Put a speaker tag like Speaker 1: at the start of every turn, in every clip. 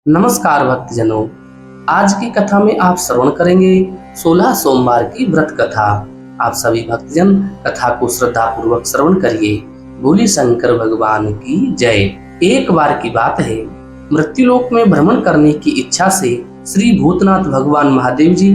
Speaker 1: नमस्कार भक्तजनों। आज की कथा में आप श्रवण करेंगे 16 सोमवार की व्रत कथा। आप सभी भक्तजन कथा को श्रद्धा पूर्वक श्रवण करिए। बोली शंकर भगवान की जय। एक बार की बात है, मृत्युलोक में भ्रमण करने की इच्छा से श्री भूतनाथ भगवान महादेव जी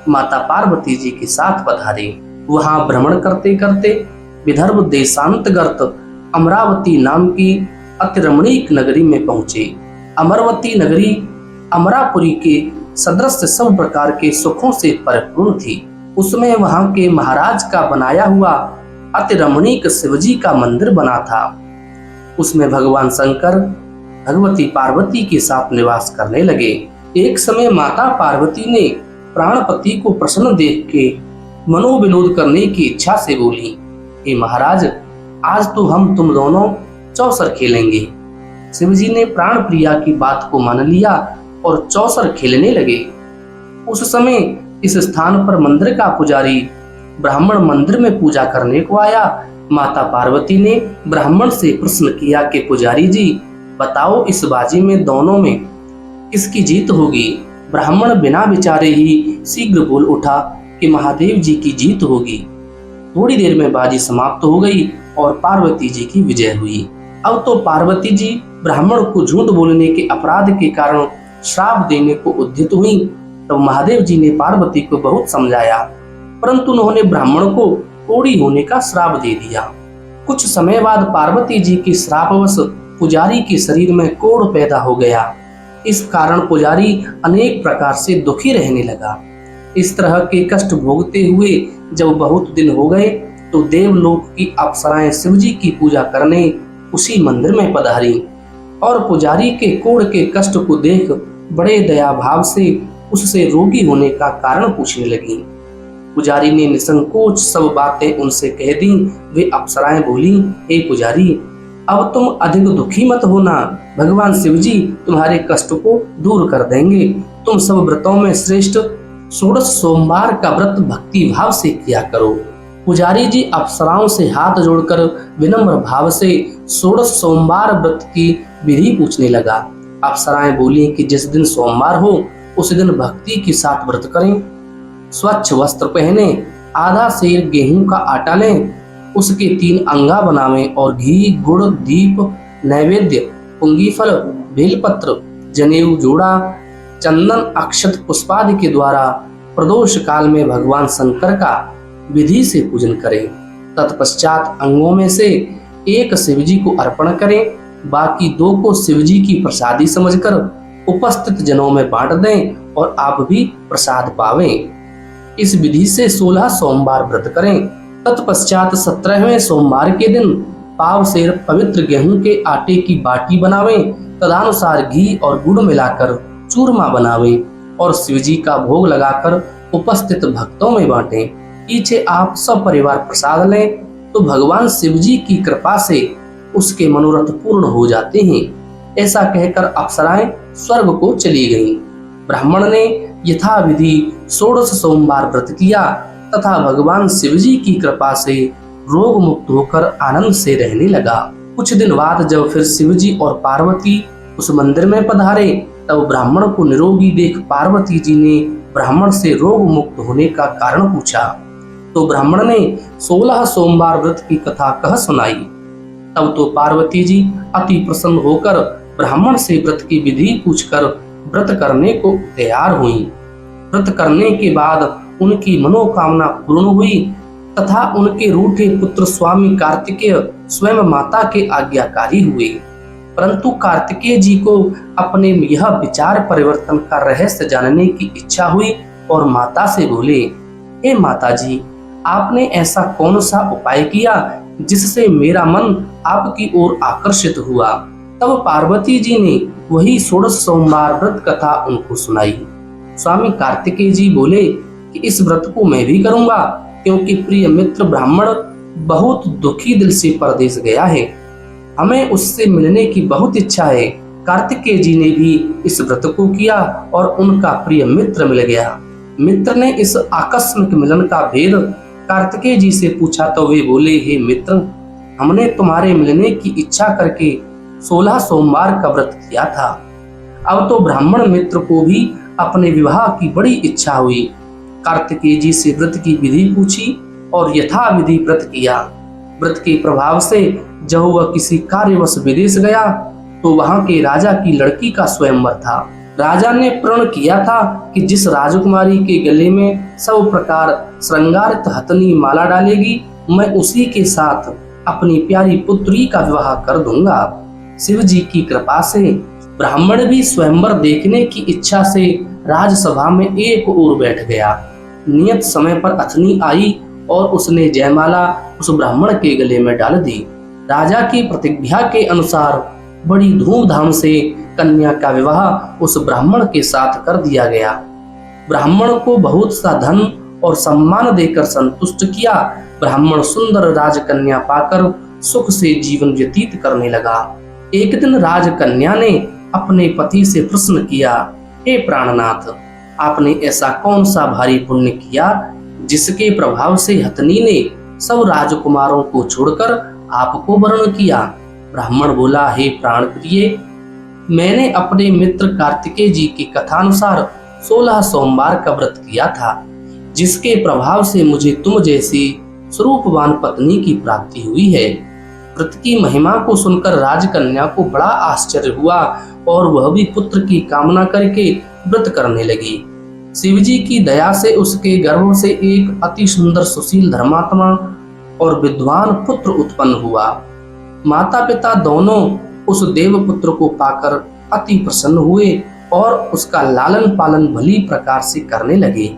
Speaker 1: माता पार्वती जी के साथ पधारे। वहां भ्रमण करते करते विदर्भ देशांतर्गत अमरावती नाम की अति रमणीक नगरी में पहुंचे। अमरवती नगरी अमरापुरी के सदृश सब प्रकार के सुखों से परिपूर्ण थी। उसमें वहां के महाराज का बनाया हुआ अति रमणीक शिवजी का मंदिर बना था। उसमें भगवान शंकर भगवती पार्वती के साथ निवास करने लगे। एक समय माता पार्वती ने प्राणपति को प्रसन्न देख के मनोविनोद करने की इच्छा से बोली, हे महाराज, आज तो हम तुम दोनों चौसर खेलेंगे। शिवजी ने प्राण प्रिया की बात को मान लिया और चौसर खेलने लगे। उस समय इस स्थान पर मंदिर का पुजारी ब्राह्मण मंदिर में पूजा करने को आया। माता पार्वती ने ब्राह्मण से प्रश्न किया कि पुजारी जी, बताओ इस बाजी में दोनों में किसकी जीत होगी। ब्राह्मण बिना विचारे ही शीघ्र बोल उठा कि महादेव जी की जीत होगी। थोड़ी देर में बाजी समाप्त हो गई और पार्वती जी की विजय हुई। अब तो पार्वती जी ब्राह्मण को झूठ बोलने के अपराध के कारण श्राप देने को उद्यत हुई। तब महादेव जी ने पार्वती को बहुत समझाया, परंतु उन्होंने ब्राह्मण को कोढ़ी होने का श्राप दे दिया। कुछ समय बाद पार्वती जी के श्रापवश पुजारी के शरीर में कोढ़ पैदा हो गया। इस कारण पुजारी अनेक प्रकार से दुखी रहने लगा। इस तरह के कष्ट भोगते हुए जब बहुत दिन हो गए तो देवलोक की अप्सराएं शिवजी की पूजा करने उसी मंदिर में पधारी और पुजारी के कोढ़ के कष्ट को देख बड़े दया भाव से उससे रोगी होने का कारण पूछने लगी। पुजारी ने निसंकोच सब बातें उनसे कह दी। वे अप्सराएं बोली, हे पुजारी, अब तुम अधिक दुखी मत होना। भगवान शिवजी तुम्हारे कष्ट को दूर कर देंगे। तुम सब व्रतों में श्रेष्ठ 16 सोमवार का व्रत भक्ति भाव से किया करो। पुजारी जी अप्सराओं से हाथ जोड़कर विनम्र भाव से 16 सोमवार व्रत की विधि पूछने लगा। अप्सराएं बोली कि जिस दिन सोमवार हो उस दिन भक्ति के साथ व्रत करें, स्वच्छ वस्त्र पहने, आधा सेर गेहूं का आटा लें, उसके 3 अंगा बनावें और घी, गुड़, दीप, नैवेद्य, पुंगीफल, बेलपत्र, जनेऊ, जोड़ा, चंदन, अक्षत, पुष्पादि के द्वारा प्रदोष काल में भगवान शंकर का विधि से पूजन करें। तत्पश्चात अंगों में से एक शिवजी को अर्पण करें, बाकी 2 को शिवजी की प्रसादी समझकर उपस्थित जनों में बांट दें और आप भी प्रसाद पावें। इस विधि से 16 सोमवार व्रत करें। तत्पश्चात 17वें सोमवार के दिन पाव सेर पवित्र गेहूं के आटे की बाटी बनावें, तदनुसार घी और गुड़ मिलाकर चूरमा बनावें और शिवजी का भोग लगाकर उपस्थित भक्तों में बांटें। पीछे आप सब परिवार प्रसाद लें तो भगवान शिवजी की कृपा से उसके मनोरथ पूर्ण हो जाते हैं। ऐसा कहकर अप्सराएं स्वर्ग को चली गईं। ब्राह्मण ने यथाविधि 16 सोमवार व्रत किया तथा भगवान शिवजी की कृपा से रोग मुक्त होकर आनंद से रहने लगा। कुछ दिन बाद जब फिर शिवजी और पार्वती उस मंदिर में पधारे तब ब्राह्मण को निरोगी देख पार्वती जी ने ब्राह्मण से रोग मुक्त होने का कारण पूछा तो ब्राह्मण ने 16 सोमवार व्रत की कथा कह सुनाई। तब तो पार्वती जी अति प्रसन्न होकर ब्राह्मण से व्रत की विधि पूछकर व्रत करने को तैयार हुई। व्रत करने के बाद उनकी मनोकामना पूर्ण हुई तथा उनके रूठे पुत्र स्वामी कार्तिकेय स्वयं माता के आज्ञाकारी हुए। परंतु कार्तिकेय जी को अपने यह विचार परिवर्तन का रहस्य जानने की इच्छा हुई और माता से बोले, हे माता जी, आपने ऐसा कौन सा उपाय किया जिससे मेरा मन आपकी ओर आकर्षित हुआ। तब पार्वती जी ने वही 16 सोमवार व्रत कथा उनको सुनाई। स्वामी कार्तिकेय जी बोले कि इस व्रत को मैं भी करूंगा, क्योंकि प्रिय मित्र ब्राह्मण बहुत दुखी दिल से परदेश गया है। हमें उससे मिलने की बहुत इच्छा है। कार्तिकेय जी ने भी इस व्रत को किया और उनका प्रिय मित्र मिल गया। मित्र ने इस आकस्मिक मिलन का भेद कार्तिकेय जी से पूछा तो वे बोले, हे मित्र, हमने तुम्हारे मिलने की इच्छा करके 16 सोमवार का व्रत किया था। अब तो ब्राह्मण मित्र को भी अपने विवाह की बड़ी इच्छा हुई। कार्तिकेय जी से व्रत की विधि पूछी और यथाविधि व्रत किया। व्रत के प्रभाव से जब वह किसी कार्यवश विदेश गया तो वहां के राजा की लड़की का स्वयंवर था। राजा ने प्रण किया था कि जिस राजकुमारी के गले में सब प्रकार श्रृंगारित हथनी माला डालेगी, मैं उसी के साथ अपनी प्यारी पुत्री का विवाह कर दूंगा। शिव जी की कृपा से ब्राह्मण भी स्वयंवर देखने की इच्छा से राजसभा में एक ओर बैठ गया। नियत समय पर अथनी आई और उसने जयमाला उस ब्राह्मण के गले में डाल दी। राजा की प्रतिज्ञा के अनुसार बड़ी धूमधाम से कन्या का विवाह उस ब्राह्मण के साथ कर दिया गया। ब्राह्मण को बहुत सा धन और सम्मान देकर संतुष्ट किया। ब्राह्मण सुंदर राजकन्या पाकर सुख से जीवन व्यतीत करने लगा। एक दिन राजकन्या ने अपने पति से प्रश्न किया, हे प्राणनाथ, आपने ऐसा कौन सा भारी पुण्य किया जिसके प्रभाव से हथनी ने सब राजकुमारों को छोड़कर आपको वर्ण किया? ब्राह्मण बोला, हे प्राण प्रिय, मैंने अपने मित्र कार्तिकेय जी की कथानुसार 16 सोमवार का व्रत किया था, जिसके प्रभाव से मुझे तुम जैसी स्वरूपवान पत्नी की प्राप्ति हुई है। व्रत की महिमा को सुनकर राजकन्या को बड़ा आश्चर्य हुआ और वह भी पुत्र की कामना करके व्रत करने लगी। शिवजी की दया से उसके गर्भ से एक अति सुंदर सुशील धर्मात्मा और विद्वान पुत्र उत्पन्न हुआ। माता पिता दोनों उस देवपुत्र को पाकर अति प्रसन्न हुए और उसका लालन पालन भली प्रकार से करने लगे।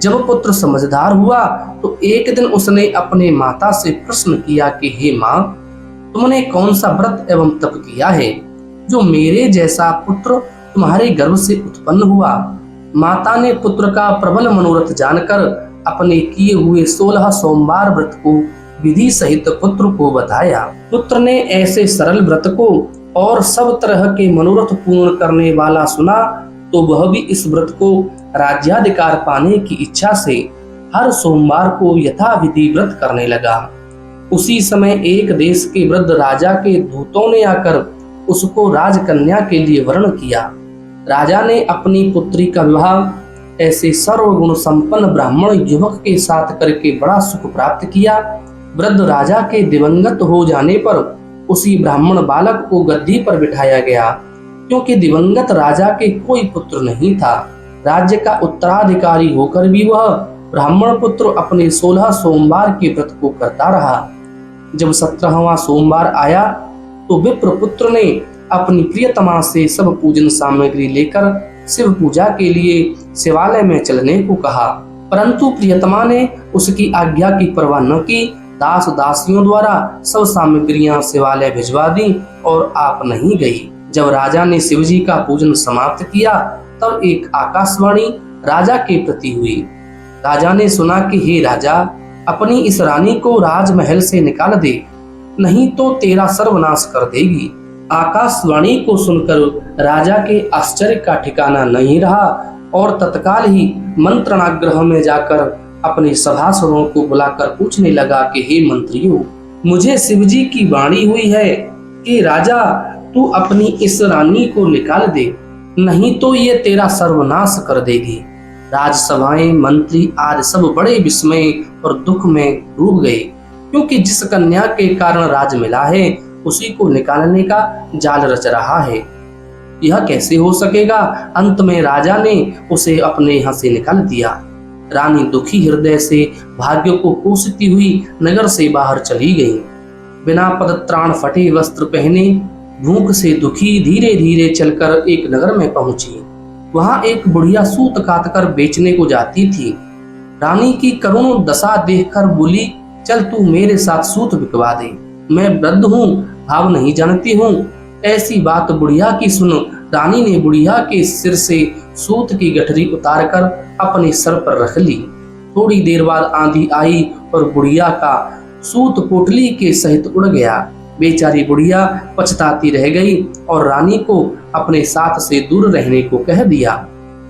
Speaker 1: जब पुत्र समझदार हुआ तो एक दिन उसने अपने माता से प्रश्न किया कि हे माँ, तुमने कौन सा व्रत एवं तप किया है जो मेरे जैसा पुत्र तुम्हारे गर्भ से उत्पन्न हुआ? माता ने पुत्र का प्रबल मनोरथ जानकर अपने किए हुए 16 सोमवार व्रत को विधि सहित पुत्र को बताया। पुत्र ने ऐसे सरल व्रत को और सब तरह के मनोरथ पूर्ण करने वाला सुना तो वह भी इस व्रत को राज्याधिकार पाने की इच्छा से हर सोमवार को यथाविधि व्रत करने लगा। उसी समय एक देश के वृद्ध राजा के दूतों ने आकर उसको राजकन्या के लिए वर्ण किया। राजा ने अपनी पुत्री का विवाह ऐसे सर्वगुण संपन्न ब्राह्मण युवक के साथ करके बड़ा सुख प्राप्त किया। वृद्ध राजा के दिवंगत हो जाने पर उसी ब्राह्मण बालक को गद्दी पर बिठाया गया, क्योंकि दिवंगत राजा के कोई पुत्र नहीं था। राज्य का उत्तराधिकारी होकर भी वह ब्राह्मण पुत्र अपने 16 सोमवार के व्रत को करता रहा। जब 17वां सोमवार आया तो विप्र पुत्र ने अपनी प्रियतमा से सब पूजन सामग्री लेकर शिव पूजा के लिए शिवालय में चलने को कहा, परंतु प्रियतमा ने उसकी आज्ञा की परवाह न की। दास दासियों द्वारा सब सामग्रियां शिवालय भिजवा दी और आप नहीं गई। जब राजा ने शिवजी का पूजन समाप्त किया तब एक आकाशवाणी राजा के प्रति हुई। राजा ने सुना कि हे राजा, अपनी इस रानी को राजमहल से निकाल दे, नहीं तो तेरा सर्वनाश कर देगी। आकाशवाणी को सुनकर राजा के आश्चर्य का ठिकाना नहीं रहा और तत्काल ही मंत्रणागृह में जाकर अपने सभासदों को बुलाकर पूछने लगा कि हे मंत्रियों, मुझे शिवजी की वाणी हुई है कि राजा तू अपनी इस रानी को निकाल दे, नहीं तो ये तेरा सर्वनाश कर देगी। राजसभाएं, मंत्री आदि सब बड़े विस्मय और दुख में डूब गए, क्योंकि जिस कन्या के कारण राज मिला है उसी को निकालने का जाल रच रहा है। यह कैसे हो सकेगा? अंत में राजा ने उसे अपने यहाँ से निकाल दिया। रानी दुखी हृदय से भाग्य को कोसती हुई नगर से बाहर चली गई। बिना पदत्राण फटे वस्त्र पहने भूख से दुखी धीरे धीरे चलकर एक नगर में पहुंची। वहां एक बुढ़िया सूत काटकर बेचने को जाती थी। रानी की करुण दशा देखकर बोली, चल तू मेरे साथ सूत बिकवा दे, मैं वृद्ध हूँ, भाव नहीं जानती हूँ। ऐसी बात बुढ़िया की सुन रानी ने बुढ़िया के सिर से सूत की गठरी उतारकर अपने सर पर रख ली। थोड़ी देर बाद आंधी आई और बुढ़िया का सूत पोटली के सहित उड़ गया। बेचारी बुढ़िया पछताती रह गई और रानी को अपने साथ से दूर रहने को कह दिया।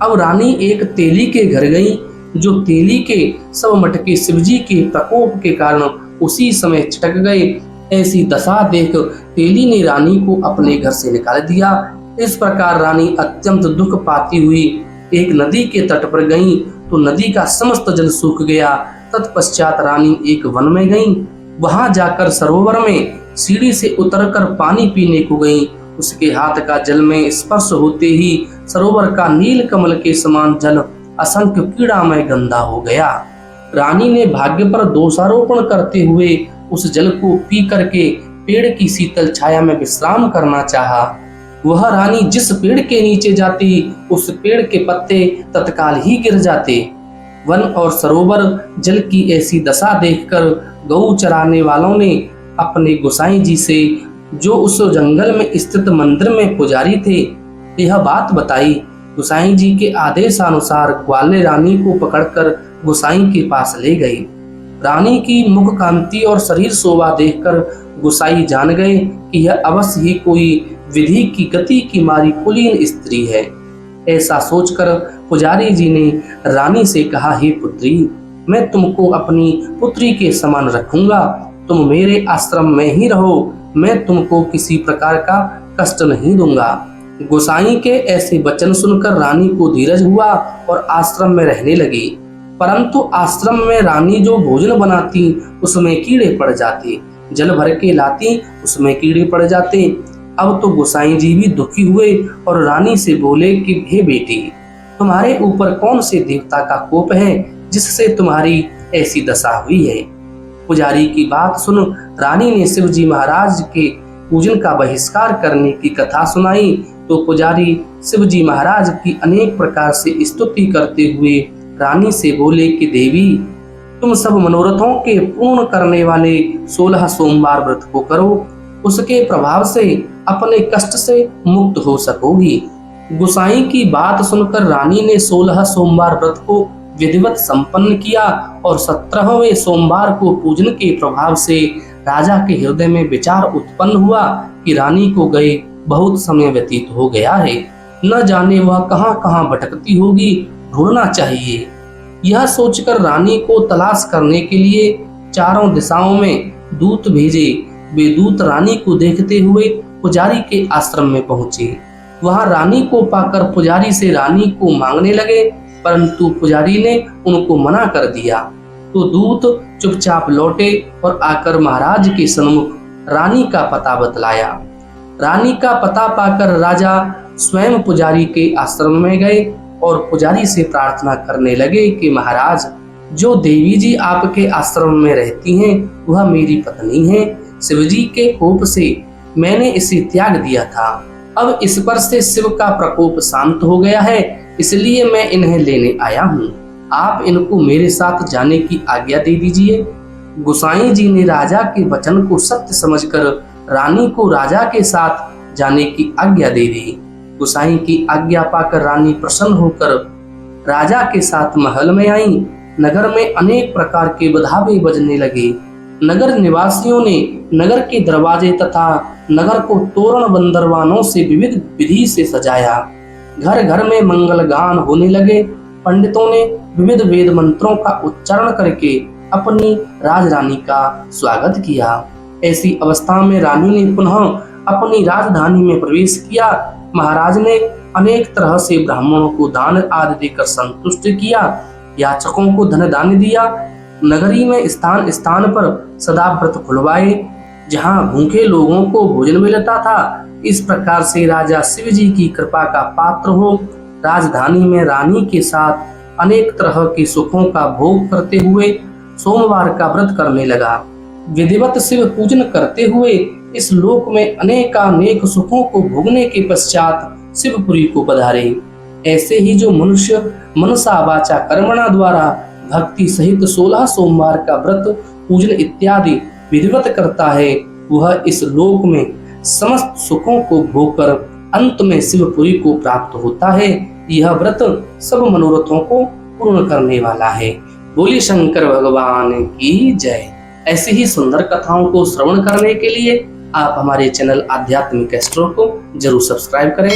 Speaker 1: अब रानी एक तेली के घर गई, जो तेली के सब मटके शिवजी के प्रकोप के कारण उसी समय चटक गए। ऐसी दशा देख तेली ने रानी को अपने घर से निकाल दिया। इस प्रकार रानी अत्यंत दुख पाती हुई एक नदी के तट पर गईं तो नदी का समस्त जल सूख गया। तत्पश्चात रानी एक वन में गईं। वहां जाकर सरोवर में सीढ़ी से उतरकर पानी पीने को गईं। उसके हाथ का जल में स्पर्श होते ही सरोवर का नील कमल के समान जल असंख्य कीड़ामय गंदा हो गया। रानी ने भाग्य पर दोषारोपण करते हुए उस जल को पी करके पेड़ की शीतल छाया में विश्राम करना चाहा। वह रानी जिस पेड़ के नीचे जाती उस पेड़ के पत्ते तत्काल ही गिर जाते। वन और सरोवर जल की ऐसी दशा देखकर गऊ चराने वालों ने अपने गोसाई जी से, जो उस जंगल में स्थित मंदिर में पुजारी थे, यह बात बताई। गोसाई जी के आदेशानुसार ग्वाले रानी को पकड़कर गोसाई के पास ले गई। रानी की मुख कांति और शरीर शोभा देखकर गोसाई जान गए कि यह अवश्य ही कोई विधि की गति की मारी कुलीन स्त्री है। ऐसा सोचकर पुजारी जी ने रानी से कहा, हे पुत्री, मैं तुमको अपनी पुत्री के समान रखूंगा। तुम मेरे आश्रम में ही रहो, मैं तुमको किसी प्रकार का कष्ट नहीं दूंगा। गोसाई के ऐसे वचन सुनकर रानी को धीरज हुआ और आश्रम में रहने लगी। परंतु आश्रम में रानी जो भोजन बनाती उसमें कीड़े पड़ जाते, जल भर के लाती उसमें कीड़े पड़ जाते। अब तो गोसाई जी भी दुखी हुए और रानी से बोले कि हे बेटी, तुम्हारे ऊपर कौन से देवता का कोप है जिससे तुम्हारी ऐसी दशा हुई है। पुजारी की बात सुन रानी ने शिव जी महाराज के पूजन का बहिष्कार करने की कथा सुनाई तो पुजारी शिव जी महाराज की अनेक प्रकार से स्तुति करते हुए रानी से बोले कि देवी, तुम सब मनोरथों के पूर्ण करने वाले 16 सोमवार व्रत को करो, उसके प्रभाव से अपने कष्ट से मुक्त हो सकोगी। गोसाई की बात सुनकर रानी ने 16 सोमवार व्रत को विधिवत संपन्न किया और 17वें सोमवार को पूजन के प्रभाव से राजा के हृदय में विचार उत्पन्न हुआ कि रानी को गए बहुत समय व्यतीत हो गया है, न जाने वह कहां कहां भटकती होगी, ढूंढना चाहिए। यह सोचकर रानी को तलाश करने के लिए चारों दिशाओं में दूत भेजे। वे दूत रानी को देखते हुए पुजारी के आश्रम में पहुंचे। वहां रानी को पाकर पुजारी से रानी को मांगने लगे, परंतु पुजारी ने उनको मना कर दिया। तो दूत चुपचाप लौटे और आकर महाराज के सन्मुख रानी का पता बतलाया। रानी का पता पाकर राजा स्वयं पुजारी के आश्रम में गए और पुजारी से प्रार्थना करने लगे कि महाराज, जो देवी जी आपके आश्रम में रहती हैं वह मेरी पत्नी है। शिवजी के कोप से मैंने इसे त्याग दिया था। अब इस पर से शिव का प्रकोप शांत हो गया है, इसलिए मैं इन्हें लेने आया हूँ। आप इनको मेरे साथ जाने की आज्ञा दे दीजिए। गोसाई जी ने राजा के वचन को सत्य समझकर रानी को राजा के साथ जाने की आज्ञा दे दी। गोसाई की आज्ञा पाकर रानी प्रसन्न होकर राजा के साथ महल में आई। नगर में अनेक प्रकार के बधावे बजने लगे। नगर निवासियों ने नगर के दरवाजे तथा नगर को तोरण बंदरवानों से विविध विधि से सजाया। घर घर में मंगल गान होने लगे। पंडितों ने विविध वेद मंत्रों का उच्चारण करके अपनी राजरानी का स्वागत किया। ऐसी अवस्था में रानी ने पुनः अपनी राजधानी में प्रवेश किया। महाराज ने अनेक तरह से ब्राह्मणों को दान आदि देकर संतुष्ट किया। याचकों को धन दान दिया। नगरी में स्थान स्थान पर सदा व्रत खुलवाए, जहां भूखे लोगों को भोजन मिलता था। इस प्रकार से राजा शिव जी की कृपा का पात्र हो राजधानी में रानी के साथ अनेक तरह के सुखों का भोग करते हुए सोमवार का व्रत करने लगा। विधिवत शिव पूजन करते हुए इस लोक में अनेकानेक सुखों को भोगने के पश्चात शिवपुरी को पधारे। ऐसे ही जो मनुष्य मनसा वाचा कर्मणा द्वारा भक्ति सहित 16 सोमवार का व्रत पूजन इत्यादि विधिवत करता है, वह इस लोक में समस्त सुखों को भोगकर अंत में शिवपुरी को प्राप्त होता है। यह व्रत सब मनोरथों को पूर्ण करने वाला है। बोली शंकर भगवान की जय। ऐसी ही सुंदर कथाओं को श्रवण करने के लिए आप हमारे चैनल आध्यात्मिक एस्ट्रो को जरूर सब्सक्राइब करें।